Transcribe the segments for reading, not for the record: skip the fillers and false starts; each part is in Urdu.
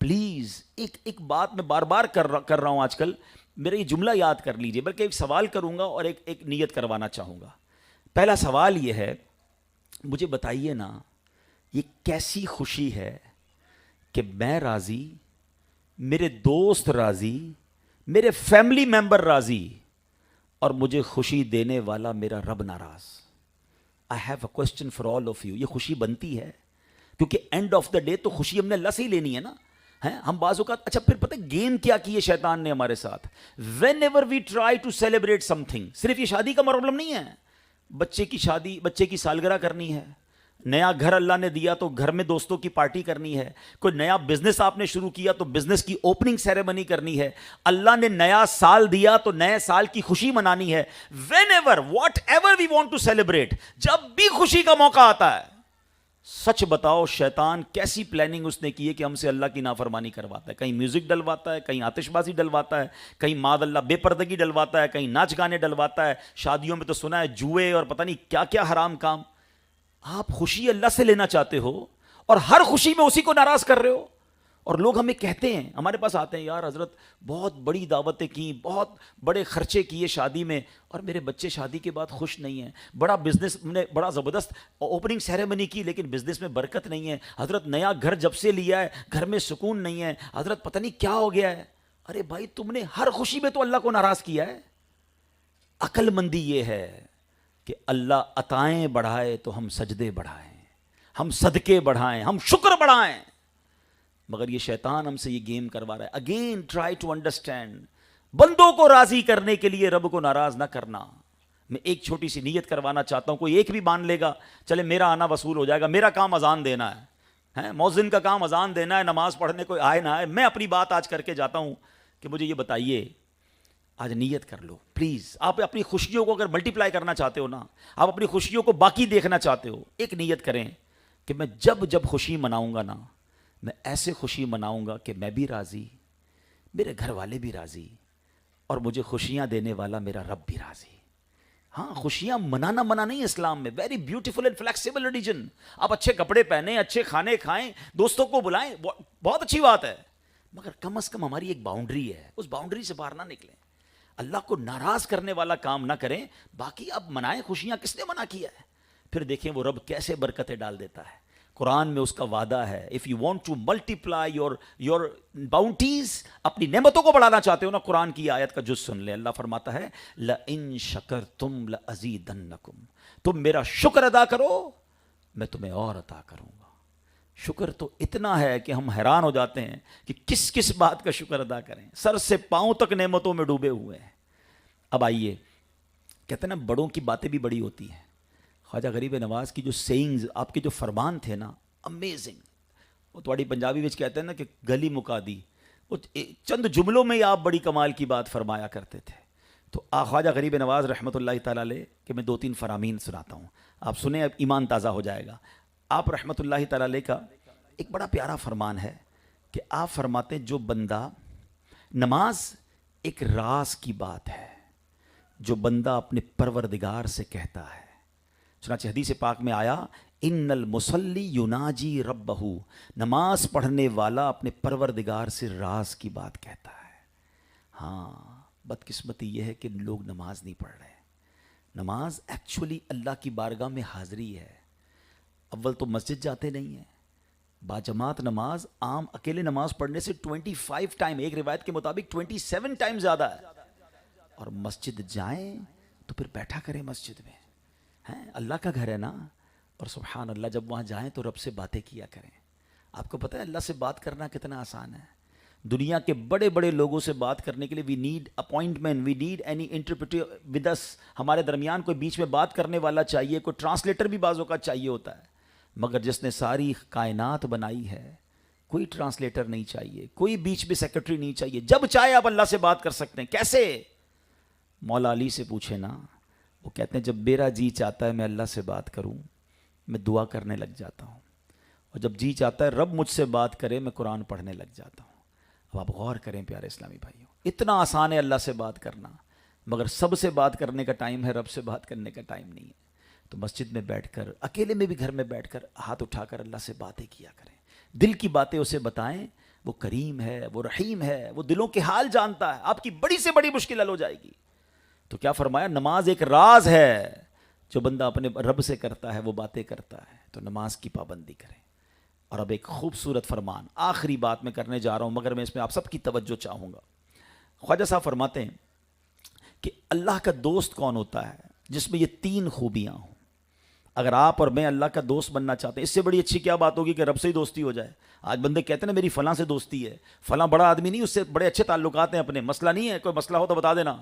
پلیز ایک بات میں بار بار کر رہا ہوں آج کل، میرا یہ جملہ یاد کر لیجئے، بلکہ ایک سوال کروں گا اور ایک نیت کروانا چاہوں گا. پہلا سوال یہ ہے، مجھے بتائیے نا، یہ کیسی خوشی ہے کہ میں راضی، میرے دوست راضی، میرے فیملی ممبر راضی، اور مجھے خوشی دینے والا میرا رب ناراض. I have a question for all of you. یہ خوشی بنتی ہے؟ کیونکہ اینڈ آف دا ڈے تو خوشی ہم نے اللہ سے ہی لینی ہے نا. ہم بعض اوقات، اچھا پھر پتہ گیم کیا کی ہے شیطان نے ہمارے ساتھ؟ Whenever we try to celebrate something, صرف یہ شادی کا پرابلم نہیں ہے، بچے کی شادی، بچے کی سالگرہ کرنی ہے، نیا گھر اللہ نے دیا تو گھر میں دوستوں کی پارٹی کرنی ہے، کوئی نیا بزنس آپ نے شروع کیا تو بزنس کی اوپننگ سیریمنی کرنی ہے، اللہ نے نیا سال دیا تو نئے سال کی خوشی منانی ہے. Whenever whatever we want to celebrate, جب بھی خوشی کا موقع آتا ہے، سچ بتاؤ شیطان کیسی پلاننگ اس نے کی ہے کہ ہم سے اللہ کی نافرمانی کرواتا ہے. کہیں میوزک ڈلواتا ہے، کہیں آتش بازی ڈلواتا ہے، کہیں معاذ اللہ بے پردگی ڈلواتا ہے، کہیں ناچ گانے ڈلواتا ہے، شادیوں میں تو سنا ہے جوئے اور پتہ نہیں کیا کیا حرام کام. آپ خوشی اللہ سے لینا چاہتے ہو اور ہر خوشی میں اسی کو ناراض کر رہے ہو. اور لوگ ہمیں کہتے ہیں، ہمارے پاس آتے ہیں، یار حضرت بہت بڑی دعوتیں کی، بہت بڑے خرچے کیے شادی میں، اور میرے بچے شادی کے بعد خوش نہیں ہیں. بڑا بزنس نے بڑا زبردست اوپننگ سیریمنی کی لیکن بزنس میں برکت نہیں ہے. حضرت نیا گھر جب سے لیا ہے گھر میں سکون نہیں ہے. حضرت پتہ نہیں کیا ہو گیا ہے. ارے بھائی تم نے ہر خوشی میں تو اللہ کو ناراض کیا ہے. عقل مندی یہ ہے کہ اللہ عطائیں بڑھائے تو ہم سجدے بڑھائیں، ہم صدقے بڑھائیں، ہم شکر بڑھائیں. مگر یہ شیطان ہم سے یہ گیم کروا رہا ہے. اگین ٹرائی ٹو انڈرسٹینڈ، بندوں کو راضی کرنے کے لیے رب کو ناراض نہ کرنا. میں ایک چھوٹی سی نیت کروانا چاہتا ہوں. کوئی ایک بھی مان لے گا چلے میرا آنا وصول ہو جائے گا، میرا کام اذان دینا ہے، مؤذن کا کام اذان دینا ہے، نماز پڑھنے کوئی آئے نہ آئے. میں اپنی بات آج کر کے جاتا ہوں کہ مجھے یہ بتائیے، آج نیت کر لو پلیز. آپ اپنی خوشیوں کو اگر ملٹی پلائی کرنا چاہتے ہو نا، آپ اپنی خوشیوں کو باقی دیکھنا چاہتے ہو، ایک نیت کریں کہ میں جب خوشی مناؤں گا نا، میں ایسے خوشی مناؤں گا کہ میں بھی راضی، میرے گھر والے بھی راضی، اور مجھے خوشیاں دینے والا میرا رب بھی راضی. ہاں خوشیاں منانا منع نہیں اسلام میں، very beautiful and flexible religion. آپ اچھے کپڑے پہنیں، اچھے کھانے کھائیں، دوستوں کو بلائیں، بہت اچھی بات ہے. مگر کم از کم ہماری ایک باؤنڈری ہے، اس باؤنڈری سے باہر نہ نکلیں. اللہ کو ناراض کرنے والا کام نہ کریں. باقی اب منائیں خوشیاں، کس نے منع کیا ہے؟ پھر دیکھیں وہ رب کیسے برکتیں ڈال دیتا ہے. قرآن میں اس کا وعدہ ہے، if you want to multiply your bounties, اپنی نعمتوں کو بڑھانا چاہتے ہو نا، قرآن کی آیت کا جز سن لیں. اللہ فرماتا ہے لَإِن شَكَرْتُمْ لَأَزِيدَنَّكُمْ، تم میرا شکر ادا کرو میں تمہیں اور عطا کروں گا. شکر تو اتنا ہے کہ ہم حیران ہو جاتے ہیں کہ کس کس بات کا شکر ادا کریں. سر سے پاؤں تک نعمتوں میں ڈوبے ہوئے ہیں. اب آئیے، کہتے ہیں نا بڑوں کی باتیں بھی بڑی ہوتی ہیں. خواجہ غریب نواز کی جو سینگز، آپ کے جو فرمان تھے نا، امیزنگ. وہ تھوڑی پنجابی وچ کہتے ہیں نا کہ گلی مکا دی. وہ چند جملوں میں ہی آپ بڑی کمال کی بات فرمایا کرتے تھے. تو خواجہ غریب نواز رحمۃ اللہ تعالیٰ علیہ کہ میں 2-3 فرامین سناتا ہوں، آپ سنیں، اب ایمان تازہ ہو جائے گا. آپ رحمۃ اللہ تعالیٰ علیہ کا ایک بڑا پیارا فرمان ہے کہ آپ فرماتے ہیں جو بندہ، نماز ایک راز کی بات ہے جو بندہ اپنے پروردگار سے کہتا ہے. چنانچہ حدیث پاک میں آیا ان المصلی یناجی ربہ، نماز پڑھنے والا اپنے پروردگار سے راز کی بات کہتا ہے. ہاں بدقسمتی یہ ہے کہ لوگ نماز نہیں پڑھ رہے. نماز ایکچولی اللہ کی بارگاہ میں حاضری ہے. اول تو مسجد جاتے نہیں ہیں. باجماعت نماز، عام اکیلے نماز پڑھنے سے 25 ٹائم، ایک روایت کے مطابق 27 ٹائم زیادہ ہے. اور مسجد جائیں تو پھر بیٹھا کریں مسجد میں، اللہ کا گھر ہے نا. اور سبحان اللہ جب وہاں جائیں تو رب سے باتیں کیا کریں. آپ کو پتہ ہے اللہ سے بات کرنا کتنا آسان ہے. دنیا کے بڑے بڑے لوگوں سے بات کرنے کے لیے we need appointment, we need any interpreter with us. ہمارے درمیان کوئی بیچ میں بات کرنے والا چاہیے، کوئی ٹرانسلیٹر بھی بعض اوقات چاہیے ہوتا ہے. مگر جس نے ساری کائنات بنائی ہے کوئی ٹرانسلیٹر نہیں چاہیے، کوئی بیچ میں سیکرٹری نہیں چاہیے. جب چاہے آپ اللہ سے بات کر سکتے ہیں. کیسے؟ مولا علی سے پوچھیں نا، وہ کہتے ہیں جب میرا جی چاہتا ہے میں اللہ سے بات کروں میں دعا کرنے لگ جاتا ہوں، اور جب جی چاہتا ہے رب مجھ سے بات کرے میں قرآن پڑھنے لگ جاتا ہوں. اب آپ غور کریں پیارے اسلامی بھائیوں، اتنا آسان ہے اللہ سے بات کرنا، مگر سب سے بات کرنے کا ٹائم ہے، رب سے بات کرنے کا ٹائم نہیں ہے. تو مسجد میں بیٹھ کر، اکیلے میں بھی گھر میں بیٹھ کر ہاتھ اٹھا کر اللہ سے باتیں کیا کریں. دل کی باتیں اسے بتائیں. وہ کریم ہے، وہ رحیم ہے، وہ دلوں کے حال جانتا ہے، آپ کی بڑی سے بڑی مشکل حل ہو جائے گی. تو کیا فرمایا؟ نماز ایک راز ہے، جو بندہ اپنے رب سے کرتا ہے وہ باتیں کرتا ہے. تو نماز کی پابندی کریں. اور اب ایک خوبصورت فرمان، آخری بات میں کرنے جا رہا ہوں، مگر میں اس میں آپ سب کی توجہ چاہوں گا. خواجہ صاحب فرماتے ہیں کہ اللہ کا دوست کون ہوتا ہے؟ جس میں یہ 3 خوبیاں ہوں. اگر آپ اور میں اللہ کا دوست بننا چاہتے ہیں، اس سے بڑی اچھی کیا بات ہوگی کہ رب سے ہی دوستی ہو جائے. آج بندے کہتے ہیں نا میری فلاں سے دوستی ہے، فلاں بڑا آدمی نہیں، اس سے بڑے اچھے تعلقات ہیں اپنے، مسئلہ نہیں ہے، کوئی مسئلہ ہو تو بتا دینا.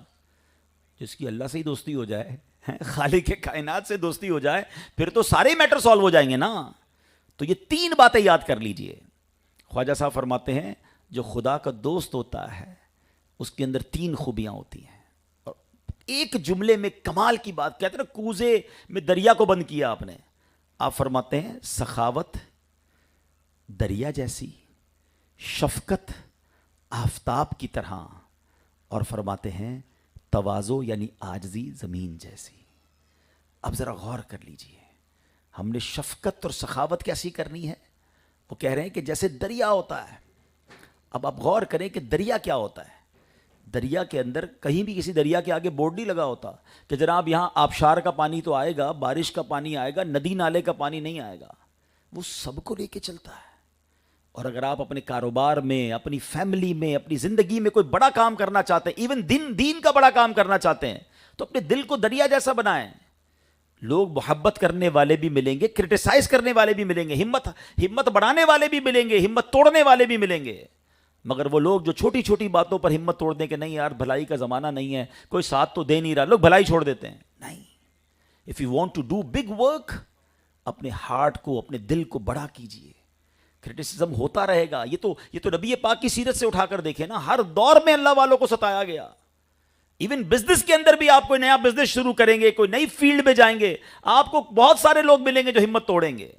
جس کی اللہ سے ہی دوستی ہو جائے، خالق کائنات سے دوستی ہو جائے، پھر تو سارے میٹر سالو ہو جائیں گے نا. تو یہ 3 باتیں یاد کر لیجئے. خواجہ صاحب فرماتے ہیں جو خدا کا دوست ہوتا ہے اس کے اندر 3 خوبیاں ہوتی ہیں. اور ایک جملے میں کمال کی بات کہتے ہیں نا، کوزے میں دریا کو بند کیا آپ نے. آپ فرماتے ہیں سخاوت دریا جیسی، شفقت آفتاب کی طرح، اور فرماتے ہیں تواضع یعنی عاجزی زمین جیسی. اب ذرا غور کر لیجئے، ہم نے شفقت اور سخاوت کیسی کرنی ہے؟ وہ کہہ رہے ہیں کہ جیسے دریا ہوتا ہے. اب آپ غور کریں کہ دریا کیا ہوتا ہے. دریا کے اندر کہیں بھی کسی دریا کے آگے بورڈ نہیں لگا ہوتا کہ جناب یہاں آبشار کا پانی تو آئے گا، بارش کا پانی آئے گا، ندی نالے کا پانی نہیں آئے گا. وہ سب کو لے کے چلتا ہے. اور اگر آپ اپنے کاروبار میں، اپنی فیملی میں، اپنی زندگی میں کوئی بڑا کام کرنا چاہتے ہیں، ایون دین کا بڑا کام کرنا چاہتے ہیں، تو اپنے دل کو دریا جیسا بنائیں. لوگ محبت کرنے والے بھی ملیں گے، کرٹیسائز کرنے والے بھی ملیں گے، ہمت بڑھانے والے بھی ملیں گے، ہمت توڑنے والے بھی ملیں گے. مگر وہ لوگ جو چھوٹی چھوٹی باتوں پر ہمت توڑ دیں کہ نہیں یار بھلائی کا زمانہ نہیں ہے، کوئی ساتھ تو دے نہیں رہا، لوگ بھلائی چھوڑ دیتے ہیں. نہیں، if you want to do big work, اپنے ہارٹ کو، اپنے دل کو بڑا کیجئے. کرٹیسزم ہوتا رہے گا. یہ تو نبی پاک کی سیرت سے اٹھا کر دیکھیں نا، ہر دور میں اللہ والوں کو ستایا گیا. ایون بزنس کے اندر بھی آپ کوئی نیا بزنس شروع کریں گے، کوئی نئی فیلڈ میں جائیں گے، آپ کو بہت سارے لوگ ملیں گے جو ہمت توڑیں گے.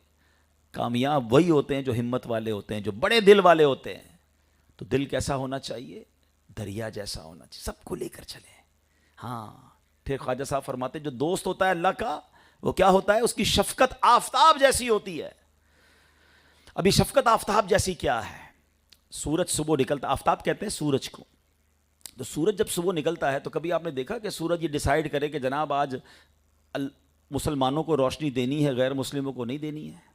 کامیاب وہی ہوتے ہیں جو ہمت والے ہوتے ہیں، جو بڑے دل والے ہوتے ہیں. تو دل کیسا ہونا چاہیے؟ دریا جیسا ہونا چاہیے، سب کو لے کر چلیں. ہاں، پھر خواجہ صاحب فرماتے ہیں جو دوست ہوتا ہے اللہ کا، وہ کیا ہوتا ہے؟ اس کی شفقت آفتاب جیسی ہوتی ہے. ابھی شفقت آفتاب جیسی کیا ہے؟ سورج صبح نکلتا، آفتاب کہتے ہیں سورج کو. تو سورج جب صبح نکلتا ہے تو کبھی آپ نے دیکھا کہ سورج یہ ڈیسائیڈ کرے کہ جناب آج مسلمانوں کو روشنی دینی ہے، غیر مسلموں کو نہیں دینی ہے،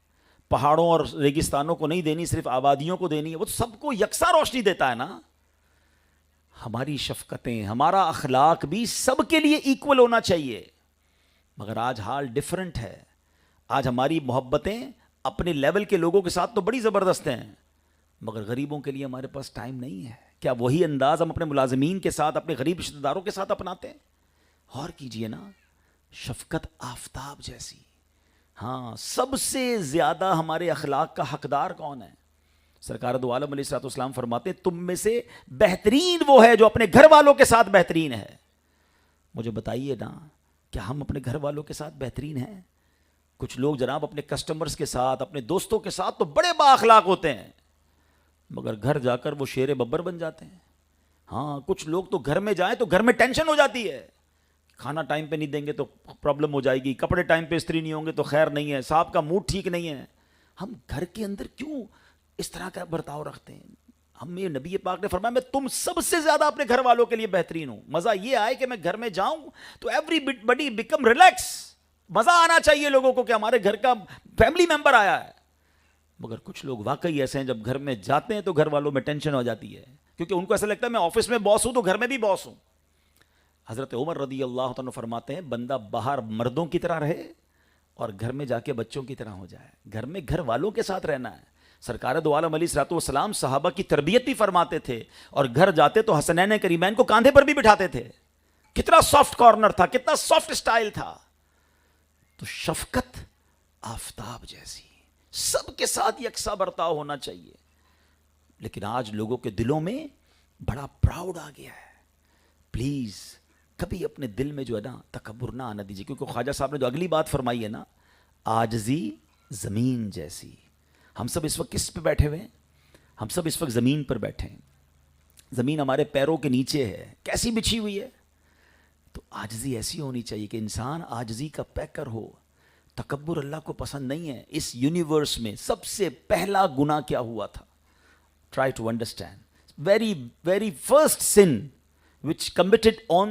پہاڑوں اور ریگستانوں کو نہیں دینی، صرف آبادیوں کو دینی ہے. وہ تو سب کو یکساں روشنی دیتا ہے نا. ہماری شفقتیں، ہمارا اخلاق بھی سب کے لیے ایکول ہونا چاہیے. مگر آج حال ڈیفرنٹ ہے. آج ہماری محبتیں اپنے لیول کے لوگوں کے ساتھ تو بڑی زبردست ہیں، مگر غریبوں کے لیے ہمارے پاس ٹائم نہیں ہے. کیا وہی انداز ہم اپنے ملازمین کے ساتھ، اپنے غریب رشتہ داروں کے ساتھ اپناتے ہیں؟ غور کیجئے نا، شفقت آفتاب جیسی. ہاں، سب سے زیادہ ہمارے اخلاق کا حقدار کون ہے؟ سرکار دو عالم علیہ الصلوۃ والسلام فرماتے ہیں تم میں سے بہترین وہ ہے جو اپنے گھر والوں کے ساتھ بہترین ہے. مجھے بتائیے نا، کیا ہم اپنے گھر والوں کے ساتھ بہترین ہیں؟ کچھ لوگ جناب اپنے کسٹمرز کے ساتھ، اپنے دوستوں کے ساتھ تو بڑے با اخلاق ہوتے ہیں، مگر گھر جا کر وہ شیر ببر بن جاتے ہیں. ہاں، کچھ لوگ تو گھر میں جائیں تو گھر میں ٹینشن ہو جاتی ہے، کھانا ٹائم پہ نہیں دیں گے تو پرابلم ہو جائے گی، کپڑے ٹائم پہ استری نہیں ہوں گے تو خیر نہیں ہے، صاحب کا موڈ ٹھیک نہیں ہے. ہم گھر کے اندر کیوں اس طرح کا برتاؤ رکھتے ہیں؟ ہمیں نبی پاک نے فرمایا میں تم سب سے زیادہ اپنے گھر والوں کے لیے بہترین ہوں. مزہ یہ آئے کہ میں گھر میں جاؤں تو ایوری بڈی بیکم ریلیکس. مزہ آنا چاہیے لوگوں کو کہ ہمارے گھر کا فیملی ممبر آیا ہے. مگر کچھ لوگ واقعی ایسے ہیں جب گھر میں جاتے ہیں تو گھر والوں میں ٹینشن ہو جاتی ہے، کیونکہ ان کو ایسا لگتا ہے میں آفس میں باس ہوں تو گھر میں بھی باس ہوں. حضرت عمر رضی اللہ تعالیٰ فرماتے ہیں بندہ باہر مردوں کی طرح رہے اور گھر میں جا کے بچوں کی طرح ہو جائے. گھر میں گھر والوں کے ساتھ رہنا ہے. سرکار دو عالم علیہ الصلوۃ والسلام صحابہ کی تربیت بھی فرماتے تھے، اور گھر جاتے تو حسنین کریمین کو کاندھے پر بھی بٹھاتے تھے. کتنا سافٹ کارنر تھا، کتنا سافٹ سٹائل تھا. تو شفقت آفتاب جیسی، سب کے ساتھ یکساں برتاؤ ہونا چاہیے. لیکن آج لوگوں کے دلوں میں بڑا پراؤڈ آ گیا ہے. پلیز کبھی اپنے دل میں جو ہے نا تکبر نہ آنا دیجیے، کیونکہ خواجہ صاحب نے جو اگلی بات فرمائی ہے نا، عاجزی زمین جیسی. ہم سب اس وقت کس پہ بیٹھے ہوئے ہیں؟ ہم سب اس وقت زمین پر بیٹھے ہیں. زمین ہمارے پیروں کے نیچے ہے، کیسی بچھی ہوئی ہے. تو عاجزی ایسی ہونی چاہیے کہ انسان عاجزی کا پیکر ہو. تکبر اللہ کو پسند نہیں ہے. اس یونیورس میں سب سے پہلا گناہ کیا ہوا تھا؟ Try to understand. Very, very first sin which committed on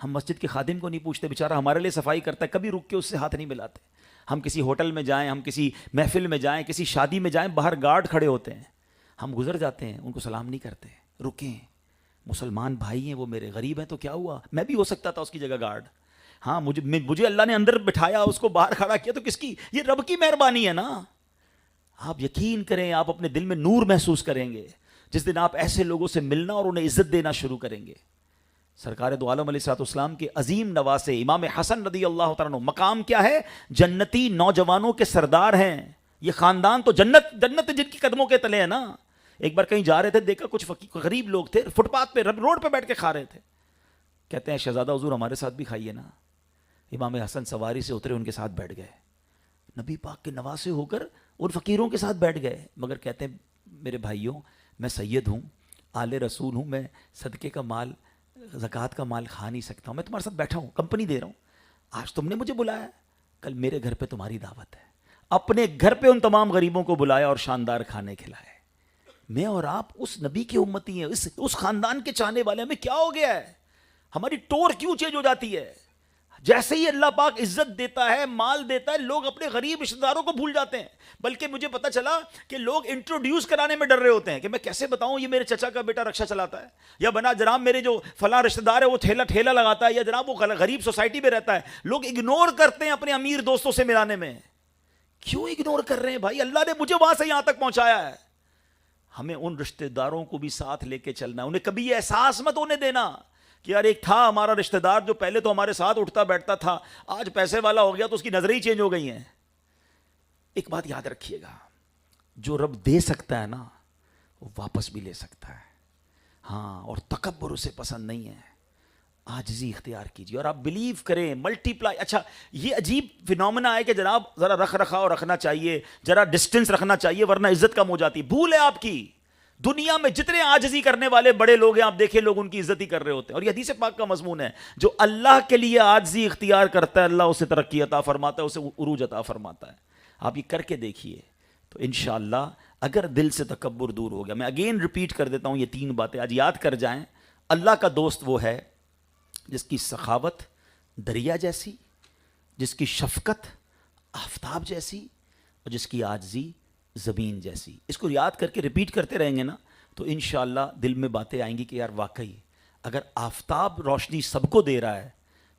ہم مسجد کے خادم کو نہیں پوچھتے، بیچارہ ہمارے لیے صفائی کرتا ہے، کبھی رک کے اس سے ہاتھ نہیں ملاتے. ہم کسی ہوٹل میں جائیں، ہم کسی محفل میں جائیں، کسی شادی میں جائیں، باہر گارڈ کھڑے ہوتے ہیں، ہم گزر جاتے ہیں، ان کو سلام نہیں کرتے. رکیں، مسلمان بھائی ہیں وہ میرے، غریب ہیں تو کیا ہوا، میں بھی ہو سکتا تھا اس کی جگہ گارڈ. ہاں مجھے اللہ نے اندر بٹھایا، اس کو باہر کھڑا کیا، تو کس کی، یہ رب کی مہربانی ہے نا. آپ یقین کریں، آپ اپنے دل میں نور محسوس کریں گے جس دن آپ ایسے لوگوں سے ملنا اور انہیں عزت دینا شروع کریں گے. سرکار دو عالم علیہ الصلوۃ والسلام کے عظیم نواسے امام حسن رضی اللہ تعالیٰ عنہ، مقام کیا ہے، جنتی نوجوانوں کے سردار ہیں. یہ خاندان تو جنت جن کی قدموں کے تلے ہے نا. ایک بار کہیں جا رہے تھے، دیکھا کچھ غریب لوگ تھے، فٹ پاتھ پہ روڈ پہ بیٹھ کے کھا رہے تھے. کہتے ہیں شہزادہ حضور ہمارے ساتھ بھی کھائیے نا. امام حسن سواری سے اترے، ان کے ساتھ بیٹھ گئے. نبی پاک کے نواسے ہو کر ان فقیروں کے ساتھ بیٹھ گئے. مگر کہتے ہیں میرے بھائیوں، میں سید ہوں، آل رسول ہوں، میں صدقے کا مال، زکوٰۃ کا مال کھا نہیں سکتا ہوں، میں تمہارے ساتھ بیٹھا ہوں، کمپنی دے رہا ہوں. آج تم نے مجھے بلایا، کل میرے گھر پہ تمہاری دعوت ہے. اپنے گھر پہ ان تمام غریبوں کو بلایا اور شاندار کھانے کھلائے. میں اور آپ اس نبی کے امتی ہیں، اس خاندان کے چاہنے والے. ہمیں کیا ہو گیا ہے، ہماری ٹور کیوں چینج ہو جاتی ہے؟ جیسے ہی اللہ پاک عزت دیتا ہے، مال دیتا ہے، لوگ اپنے غریب رشتہ داروں کو بھول جاتے ہیں. بلکہ مجھے پتا چلا کہ لوگ انٹروڈیوس کرانے میں ڈر رہے ہوتے ہیں کہ میں کیسے بتاؤں یہ میرے چچا کا بیٹا رکشا چلاتا ہے، یا بنا جناب میرے جو فلاں رشتہ دار ہے وہ ٹھیلا لگاتا ہے، یا جناب وہ غریب سوسائٹی میں رہتا ہے. لوگ اگنور کرتے ہیں اپنے امیر دوستوں سے ملانے میں. کیوں اگنور کر رہے ہیں بھائی؟ اللہ نے مجھے وہاں سے یہاں تک پہنچایا ہے. ہمیں ان رشتہ داروں کو بھی ساتھ لے کے چلنا ہے. انہیں کبھی یہ احساس مت ہونے دینا کہ یار ایک تھا ہمارا رشتہ دار جو پہلے تو ہمارے ساتھ اٹھتا بیٹھتا تھا، آج پیسے والا ہو گیا تو اس کی نظریں ہی چینج ہو گئی ہیں. ایک بات یاد رکھیے گا، جو رب دے سکتا ہے نا وہ واپس بھی لے سکتا ہے. ہاں، اور تکبر اسے پسند نہیں ہے. عاجزی اختیار کیجیے اور آپ بلیو کریں، ملٹی پلائی. اچھا یہ عجیب فینومنا ہے کہ جناب ذرا رکھ رکھاؤ رکھنا چاہیے، ذرا ڈسٹنس رکھنا چاہیے ورنہ عزت کم ہو جاتی. بھول ہے آپ کی، دنیا میں جتنے عاجزی کرنے والے بڑے لوگ ہیں آپ دیکھیں لوگ ان کی عزت ہی کر رہے ہوتے ہیں. اور یہ حدیث پاک کا مضمون ہے، جو اللہ کے لیے عاجزی اختیار کرتا ہے اللہ اسے ترقی عطا فرماتا ہے، اسے عروج عطا فرماتا ہے. آپ یہ کر کے دیکھیے تو انشاءاللہ اگر دل سے تکبر دور ہو گیا. میں اگین ریپیٹ کر دیتا ہوں یہ 3 باتیں آج یاد کر جائیں. اللہ کا دوست وہ ہے جس کی سخاوت دریا جیسی، جس کی شفقت آفتاب جیسی، اور جس کی عاجزی زمین جیسی. اس کو یاد کر کے ریپیٹ کرتے رہیں گے نا تو انشاءاللہ دل میں باتیں آئیں گی کہ یار واقعی اگر آفتاب روشنی سب کو دے رہا ہے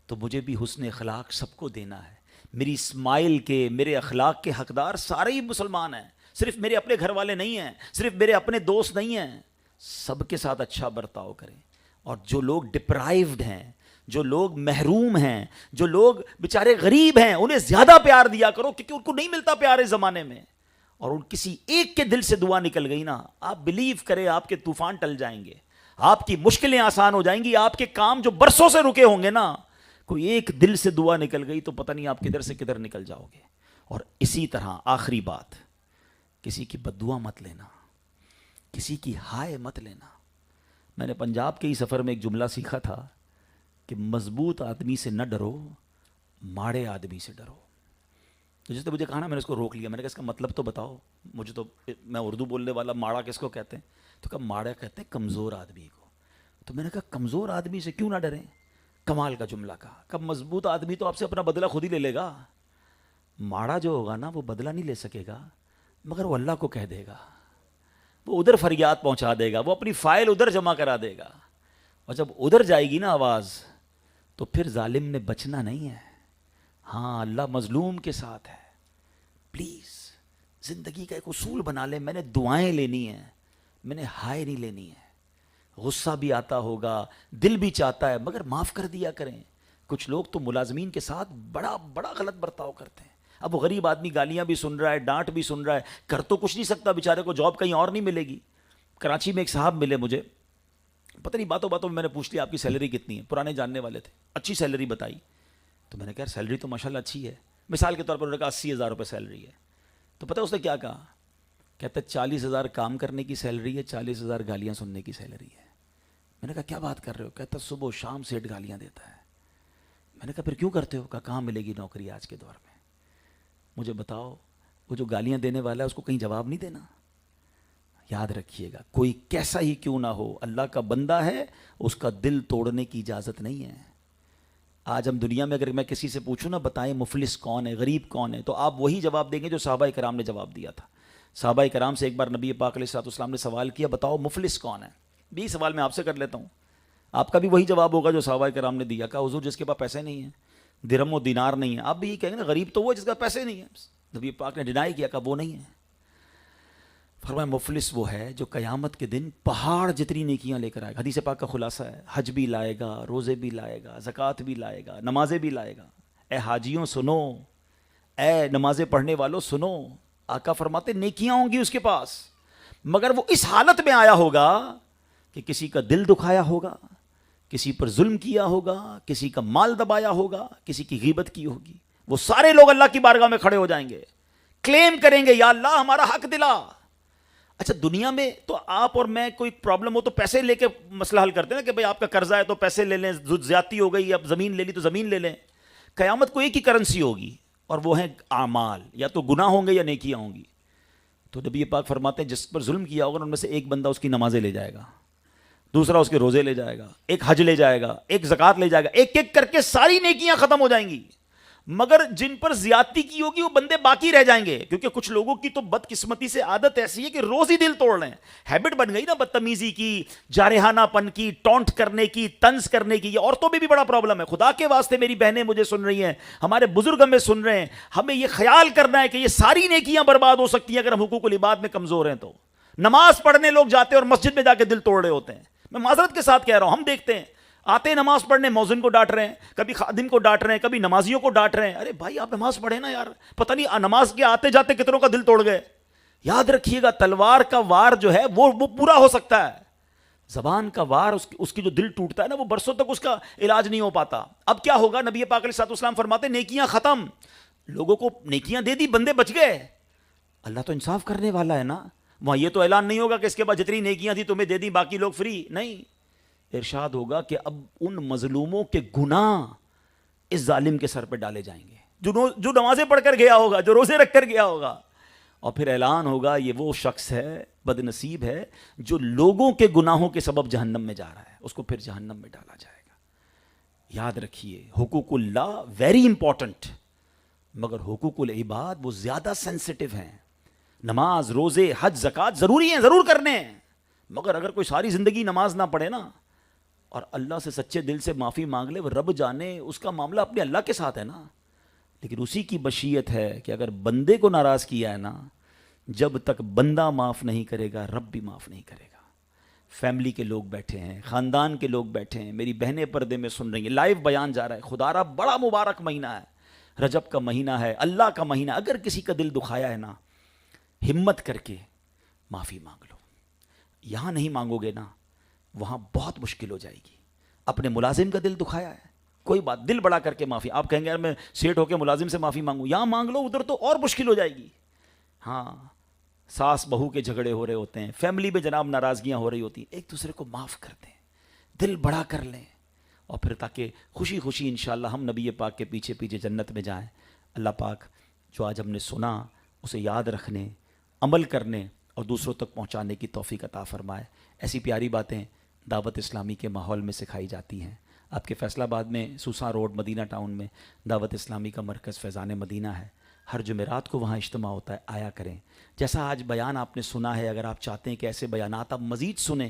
تو مجھے بھی حسن اخلاق سب کو دینا ہے. میری اسمائل کے، میرے اخلاق کے حقدار سارے ہی مسلمان ہیں، صرف میرے اپنے گھر والے نہیں ہیں، صرف میرے اپنے دوست نہیں ہیں. سب کے ساتھ اچھا برتاؤ کریں. اور جو لوگ ڈپرائیوڈ ہیں، جو لوگ محروم ہیں، جو لوگ بیچارے غریب ہیں، انہیں زیادہ پیار دیا کرو کیونکہ ان کو نہیں ملتا پیار اس زمانے میں. اور ان کسی ایک کے دل سے دعا نکل گئی نا، آپ بلیو کریں آپ کے طوفان ٹل جائیں گے، آپ کی مشکلیں آسان ہو جائیں گی، آپ کے کام جو برسوں سے رکے ہوں گے نا، کوئی ایک دل سے دعا نکل گئی تو پتہ نہیں آپ کدھر سے کدھر نکل جاؤ گے. اور اسی طرح آخری بات، کسی کی بد دعا مت لینا، کسی کی ہائے مت لینا. میں نے پنجاب کے ہی سفر میں ایک جملہ سیکھا تھا کہ مضبوط آدمی سے نہ ڈرو، ماڑے آدمی سے ڈرو. تو جس نے مجھے کہا نا میں نے اس کو روک لیا. میں نے کہا اس کا مطلب تو بتاؤ مجھے، تو میں اردو بولنے والا. ماڑا کس کو کہتے ہیں؟ تو کہا ماڑا کہتے ہیں کمزور آدمی کو. تو میں نے کہا کمزور آدمی سے کیوں نہ ڈریں؟ کمال کا جملہ کہا. کب مضبوط آدمی تو آپ سے اپنا بدلہ خود ہی لے لے گا، ماڑا جو ہوگا نا وہ بدلہ نہیں لے سکے گا مگر وہ اللہ کو کہہ دے گا، وہ ادھر فریاد پہنچا دے گا، وہ اپنی فائل ادھر جمع کرا دے گا. اور جب ادھر جائے گی نا آواز تو پھر ظالم نے بچنا نہیں ہے. ہاں اللہ مظلوم کے ساتھ ہے. پلیز زندگی کا ایک اصول بنا لیں، میں نے دعائیں لینی ہیں، میں نے ہائے نہیں لینی ہے. غصہ بھی آتا ہوگا، دل بھی چاہتا ہے، مگر معاف کر دیا کریں. کچھ لوگ تو ملازمین کے ساتھ بڑا بڑا غلط برتاؤ کرتے ہیں. اب وہ غریب آدمی گالیاں بھی سن رہا ہے، ڈانٹ بھی سن رہا ہے، کر تو کچھ نہیں سکتا بیچارے کو، جاب کہیں اور نہیں ملے گی. کراچی میں ایک صاحب ملے مجھے، پتہ نہیں باتوں باتوں میں نے پوچھ لیا آپ کی سیلری کتنی ہے، پرانے جاننے والے تھے، اچھی سیلری بتائی. تو میں نے کہا سیلری تو ماشاءاللہ اچھی ہے. مثال کے طور پر انہوں نے کہا 80,000 روپے سیلری ہے. تو پتہ اس نے کیا کہا؟ کہتا 40,000 کام کرنے کی سیلری ہے، 40,000 گالیاں سننے کی سیلری ہے. میں نے کہا کیا بات کر رہے ہو؟ کہتا صبح و شام سیٹ گالیاں دیتا ہے. میں نے کہا پھر کیوں کرتے ہو؟ کہا کہاں ملے گی نوکری آج کے دور میں. مجھے بتاؤ وہ جو گالیاں دینے والا ہے اس کو کہیں جواب نہیں دینا. یاد رکھیے گا کوئی کیسا ہی کیوں نہ ہو، اللہ کا بندہ ہے، اس کا دل توڑنے کی اجازت نہیں ہے. آج ہم دنیا میں اگر میں کسی سے پوچھوں نا بتائیں مفلس کون ہے، غریب کون ہے، تو آپ وہی جواب دیں گے جو صحابہ کرام نے جواب دیا تھا. صحابہ کرام سے ایک بار نبی پاک علیہ الصلوۃ والسلام نے سوال کیا بتاؤ مفلس کون ہے. بھی سوال میں آپ سے کر لیتا ہوں، آپ کا بھی وہی جواب ہوگا جو صحابہ کرام نے دیا. کہا حضور جس کے پاس پیسے نہیں ہیں، درہم و دینار نہیں ہے. آپ بھی یہی کہیں گے نا غریب تو وہ جس کا پیسے نہیں ہے. نبی پاک نے ڈینائی کیا، کہا وہ نہیں ہے. فرمایا مفلس وہ ہے جو قیامت کے دن پہاڑ جتنی نیکیاں لے کر آئے گا. حدیث پاک کا خلاصہ ہے، حج بھی لائے گا، روزے بھی لائے گا، زکوٰۃ بھی لائے گا، نمازیں بھی لائے گا. اے حاجیوں سنو، اے نمازیں پڑھنے والوں سنو، آقا فرماتے نیکیاں ہوں گی اس کے پاس، مگر وہ اس حالت میں آیا ہوگا کہ کسی کا دل دکھایا ہوگا، کسی پر ظلم کیا ہوگا، کسی کا مال دبایا ہوگا، کسی کی غیبت کی ہوگی. وہ سارے لوگ اللہ کی بارگاہ میں کھڑے ہو جائیں گے، کلیم کریں گے یا اللہ ہمارا حق دلا. اچھا دنیا میں تو آپ اور میں کوئی پرابلم ہو تو پیسے لے کے مسئلہ حل کرتے ہیں نا کہ بھئی آپ کا قرضہ ہے تو پیسے لے لیں، زیادتی ہو گئی اب زمین لے لی تو زمین لے لیں. قیامت کو ایک ہی کرنسی ہوگی اور وہ ہیں اعمال، یا تو گناہ ہوں گے یا نیکیاں ہوں گی. تو نبی پاک فرماتے ہیں جس پر ظلم کیا ہوگا ان میں سے ایک بندہ اس کی نمازیں لے جائے گا، دوسرا اس کے روزے لے جائے گا، ایک حج لے جائے گا، ایک زکوٰۃ لے جائے گا، ایک ایک کر کے ساری نیکیاں ختم ہو جائیں گی. مگر جن پر زیادتی کی ہوگی وہ بندے باقی رہ جائیں گے، کیونکہ کچھ لوگوں کی تو بدقسمتی سے عادت ایسی ہے کہ روز ہی دل توڑ رہے ہیں. ہیبٹ بن گئی نا بدتمیزی کی، جارحانہ پن کی، ٹونٹ کرنے کی، طنز کرنے کی. یہ عورتوں میں بھی بڑا پرابلم ہے. خدا کے واسطے میری بہنیں مجھے سن رہی ہیں، ہمارے بزرگ ہمیں سن رہے ہیں، ہمیں یہ خیال کرنا ہے کہ یہ ساری نیکیاں برباد ہو سکتی ہیں اگر ہم حقوق العباد میں کمزور ہیں. تو نماز پڑھنے لوگ جاتے ہیں اور مسجد میں جا کے دل توڑ رہے ہوتے ہیں. میں معذرت کے ساتھ کہہ رہا ہوں، ہم دیکھتے ہیں آتے نماز پڑھنے مؤذن کو ڈانٹ رہے ہیں، کبھی خادم کو ڈانٹ رہے ہیں، کبھی نمازیوں کو ڈانٹ رہے ہیں. ارے بھائی آپ نماز پڑھیں نا یار، پتہ نہیں نماز کے آتے جاتے کتنوں کا دل توڑ گئے. یاد رکھیے گا تلوار کا وار جو ہے وہ پورا ہو سکتا ہے، زبان کا وار اس کی جو دل ٹوٹتا ہے نا وہ برسوں تک اس کا علاج نہیں ہو پاتا. اب کیا ہوگا؟ نبی پاک علیہ الصلوۃ والسلام فرماتے نیکیاں ختم، لوگوں کو نیکیاں دے دی، بندے بچ گئے. اللہ تو انصاف کرنے والا ہے نا. وہاں یہ تو اعلان نہیں ہوگا کہ اس کے بعد جتنی نیکیاں تھی تمہیں دے دی باقی لوگ فری. نہیں، ارشاد ہوگا کہ اب ان مظلوموں کے گناہ اس ظالم کے سر پہ ڈالے جائیں گے جو نمازیں پڑھ کر گیا ہوگا، جو روزے رکھ کر گیا ہوگا. اور پھر اعلان ہوگا یہ وہ شخص ہے، بد نصیب ہے جو لوگوں کے گناہوں کے سبب جہنم میں جا رہا ہے، اس کو پھر جہنم میں ڈالا جائے گا. یاد رکھیے حقوق اللہ ویری امپورٹنٹ، مگر حقوق العباد وہ زیادہ سینسٹیو ہیں. نماز، روزے، حج، زکوٰۃ ضروری ہیں، ضرور کرنے ہیں، مگر اگر کوئی ساری زندگی نماز نہ پڑھے نا اور اللہ سے سچے دل سے معافی مانگ لے، وہ رب جانے اس کا معاملہ اپنے اللہ کے ساتھ ہے نا. لیکن اسی کی مشیت ہے کہ اگر بندے کو ناراض کیا ہے نا، جب تک بندہ معاف نہیں کرے گا رب بھی معاف نہیں کرے گا. فیملی کے لوگ بیٹھے ہیں، خاندان کے لوگ بیٹھے ہیں، میری بہنیں پردے میں سن رہی ہیں، لائیو بیان جا رہا ہے. خدا را بڑا مبارک مہینہ ہے، رجب کا مہینہ ہے، اللہ کا مہینہ. اگر کسی کا دل دکھایا ہے نا، ہمت کر کے معافی مانگ لو. یہاں نہیں مانگو گے نا وہاں بہت مشکل ہو جائے گی. اپنے ملازم کا دل دکھایا ہے، کوئی بات، دل بڑا کر کے معافی. آپ کہیں گے یار میں سیٹ ہو کے ملازم سے معافی مانگوں، یہاں مانگ لو، ادھر تو اور مشکل ہو جائے گی. ہاں ساس بہو کے جھگڑے ہو رہے ہوتے ہیں، فیملی میں جناب ناراضگیاں ہو رہی ہوتی ہیں، ایک دوسرے کو معاف کر دیں، دل بڑا کر لیں، اور پھر تاکہ خوشی خوشی انشاءاللہ ہم نبی پاک کے پیچھے پیچھے جنت میں جائیں. اللہ پاک جو آج ہم نے سنا اسے یاد رکھنے، عمل کرنے اور دوسروں تک پہنچانے کی توفیق عطا فرمائے. ایسی پیاری باتیں دعوت اسلامی کے ماحول میں سکھائی جاتی ہیں. آپ کے فیصل آباد میں سوسا روڈ مدینہ ٹاؤن میں دعوت اسلامی کا مرکز فیضان مدینہ ہے. ہر جمعرات کو وہاں اجتماع ہوتا ہے، آیا کریں. جیسا آج بیان آپ نے سنا ہے، اگر آپ چاہتے ہیں کہ ایسے بیانات آپ مزید سنیں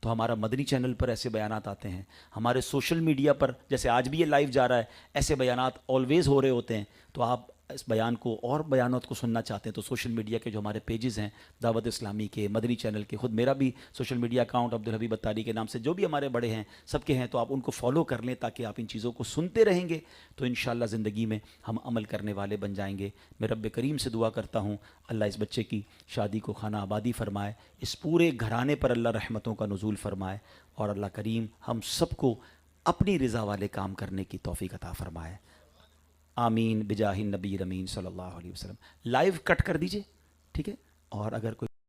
تو ہمارا مدنی چینل پر ایسے بیانات آتے ہیں. ہمارے سوشل میڈیا پر جیسے آج بھی یہ لائیو جا رہا ہے، ایسے بیانات آلویز ہو رہے ہوتے ہیں. تو آپ اس بیان کو اور بیانات کو سننا چاہتے ہیں تو سوشل میڈیا کے جو ہمارے پیجز ہیں دعوت اسلامی کے، مدنی چینل کے، خود میرا بھی سوشل میڈیا اکاؤنٹ عبدالحبیب اتاری کے نام سے جو بھی ہمارے بڑے ہیں سب کے ہیں، تو آپ ان کو فالو کر لیں تاکہ آپ ان چیزوں کو سنتے رہیں گے تو انشاءاللہ زندگی میں ہم عمل کرنے والے بن جائیں گے. میں رب کریم سے دعا کرتا ہوں اللہ اس بچے کی شادی کو خانہ آبادی فرمائے، اس پورے گھرانے پر اللہ رحمتوں کا نزول فرمائے، اور اللہ کریم ہم سب کو اپنی رضا والے کام کرنے کی توفیق عطا فرمائے. آمین بجاہ النبی امین صلی اللہ علیہ وسلم. لائیو کٹ کر دیجئے، ٹھیک ہے. اور اگر کوئی